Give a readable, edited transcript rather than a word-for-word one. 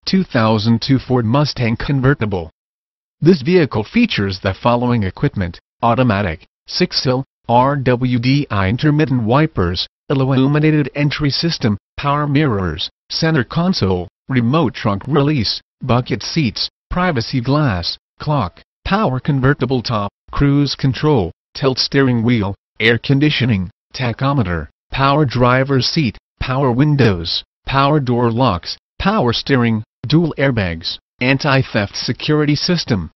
2002 Ford Mustang convertible. This vehicle features the following equipment: automatic, 6-sill, RWD intermittent wipers, illuminated entry system, power mirrors, center console, remote trunk release, bucket seats, privacy glass, clock, power convertible top, cruise control, tilt steering wheel, air conditioning, tachometer, power driver's seat, power windows, power door locks, power steering, dual airbags, anti-theft security system,